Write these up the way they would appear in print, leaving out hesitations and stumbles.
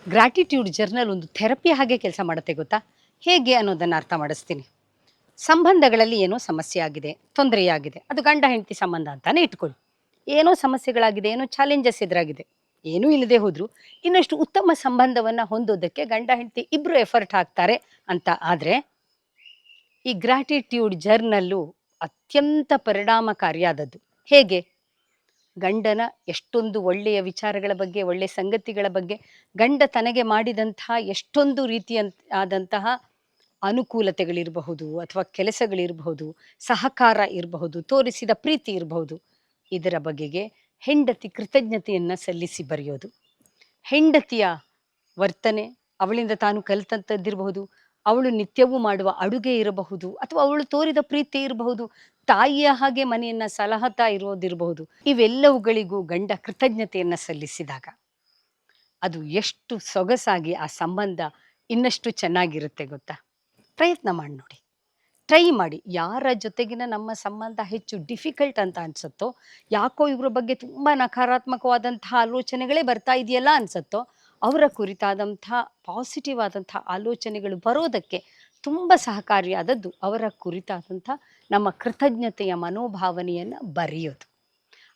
Gratitude journal ಒಂದು therapy ಹಾಗೆ ಕೆಲಸ ಮಾಡುತ್ತೆ ಗೊತ್ತಾ? ಹೇಗೆ ಅನ್ನೋದನ್ನು ಅರ್ಥ ಮಾಡಿಸ್ತೀನಿ. ಸಂಬಂಧಗಳಲ್ಲಿ ಏನೋ ಸಮಸ್ಯೆ ಆಗಿದೆ, ತೊಂದರೆಯಾಗಿದೆ. ಅದು ಗಂಡ ಹೆಂಡತಿ ಸಂಬಂಧ ಅಂತಾನೆ ಇಟ್ಕೊಳ್ಳಿ. ಏನೋ ಸಮಸ್ಯೆಗಳಾಗಿದೆ, ಏನೋ ಚಾಲೆಂಜಸ್ ಎದುರಾಗಿದೆ. ಏನೂ ಇಲ್ಲದೆ ಹೋದ್ರು ಇನ್ನಷ್ಟು ಉತ್ತಮ ಸಂಬಂಧವನ್ನ ಹೊಂದೋದಕ್ಕೆ ಗಂಡ ಹೆಂಡತಿ ಇಬ್ರು ಎಫರ್ಟ್ ಹಾಕ್ತಾರೆ ಅಂತ ಆದ್ರೆ, ಈ ಗ್ರಾಟಿಟ್ಯೂಡ್ ಜರ್ನಲ್ಲು ಅತ್ಯಂತ ಪರಿಣಾಮಕಾರಿಯಾದದ್ದು. ಹೇಗೆ? ಗಂಡನ ಎಷ್ಟೊಂದು ಒಳ್ಳೆಯ ವಿಚಾರಗಳ ಬಗ್ಗೆ, ಒಳ್ಳೆಯ ಸಂಗತಿಗಳ ಬಗ್ಗೆ, ಗಂಡ ತನಗೆ ಮಾಡಿದಂತಹ ಎಷ್ಟೊಂದು ಆದಂತಹ ಅನುಕೂಲತೆಗಳಿರಬಹುದು ಅಥವಾ ಕೆಲಸಗಳಿರಬಹುದು, ಸಹಕಾರ ಇರಬಹುದು, ತೋರಿಸಿದ ಪ್ರೀತಿ ಇರಬಹುದು. ಇದರ ಬಗೆಗೆ ಹೆಂಡತಿ ಕೃತಜ್ಞತೆಯನ್ನ ಸಲ್ಲಿಸಿ ಬರೆಯೋದು. ಹೆಂಡತಿಯ ವರ್ತನೆ, ಅವಳಿಂದ ತಾನು ಕಲಿತಂಥದ್ದಿರಬಹುದು, ಅವಳು ನಿತ್ಯವೂ ಮಾಡುವ ಅಡುಗೆ ಇರಬಹುದು, ಅಥವಾ ಅವಳು ತೋರಿದ ಪ್ರೀತಿ ಇರಬಹುದು, ತಾಯಿಯ ಹಾಗೆ ಮನೆಯನ್ನ ಸಲಹತಾ ಇರೋದಿರಬಹುದು. ಇವೆಲ್ಲವುಗಳಿಗೂ ಗಂಡ ಕೃತಜ್ಞತೆಯನ್ನ ಸಲ್ಲಿಸಿದಾಗ ಅದು ಎಷ್ಟು ಸೊಗಸಾಗಿ ಆ ಸಂಬಂಧ ಇನ್ನಷ್ಟು ಚೆನ್ನಾಗಿರುತ್ತೆ ಗೊತ್ತಾ? ಪ್ರಯತ್ನ ಮಾಡಿ ನೋಡಿ. ಟ್ರೈ ಮಾಡಿ. ಯಾರ ಜೊತೆಗಿನ ನಮ್ಮ ಸಂಬಂಧ ಹೆಚ್ಚು ಡಿಫಿಕಲ್ಟ್ ಅಂತ ಅನ್ಸುತ್ತೋ, ಯಾಕೋ ಇವ್ರ ಬಗ್ಗೆ ತುಂಬ ನಕಾರಾತ್ಮಕವಾದಂತಹ ಆಲೋಚನೆಗಳೇ ಬರ್ತಾ ಇದೆಯಲ್ಲ ಅನ್ಸುತ್ತೋ, ಅವರ ಕುರಿತಾದಂಥ ಪಾಸಿಟಿವ್ ಆದಂಥ ಆಲೋಚನೆಗಳು ಬರೋದಕ್ಕೆ ತುಂಬ ಸಹಕಾರಿಯಾದದ್ದು ಅವರ ಕುರಿತಾದಂಥ ನಮ್ಮ ಕೃತಜ್ಞತೆಯ ಮನೋಭಾವನೆಯನ್ನು ಬರೆಯೋದು.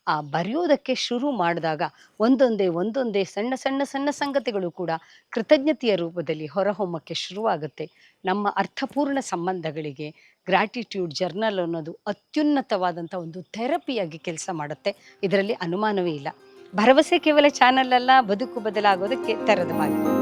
ಆ ಬರೆಯೋದಕ್ಕೆ ಶುರು ಮಾಡಿದಾಗ ಒಂದೊಂದೇ ಸಣ್ಣ ಸಣ್ಣ ಸಣ್ಣ ಸಂಗತಿಗಳು ಕೂಡ ಕೃತಜ್ಞತೆಯ ರೂಪದಲ್ಲಿ ಹೊರಹೊಮ್ಮಕ್ಕೆ ಶುರುವಾಗುತ್ತೆ. ನಮ್ಮ ಅರ್ಥಪೂರ್ಣ ಸಂಬಂಧಗಳಿಗೆ ಗ್ರಾಟಿಟ್ಯೂಡ್ ಜರ್ನಲ್ ಅನ್ನೋದು ಅತ್ಯುನ್ನತವಾದಂಥ ಒಂದು ಥೆರಪಿಯಾಗಿ ಕೆಲಸ ಮಾಡುತ್ತೆ. ಇದರಲ್ಲಿ ಅನುಮಾನವೇ ಇಲ್ಲ. ಭರವಸೆ ಕೇವಲ ಚಾನಲ್ ಅಲ್ಲ, ಬದುಕು ಬದಲಾಗೋದಕ್ಕೆ ತೆರೆದ ಬಾಗಿಲು.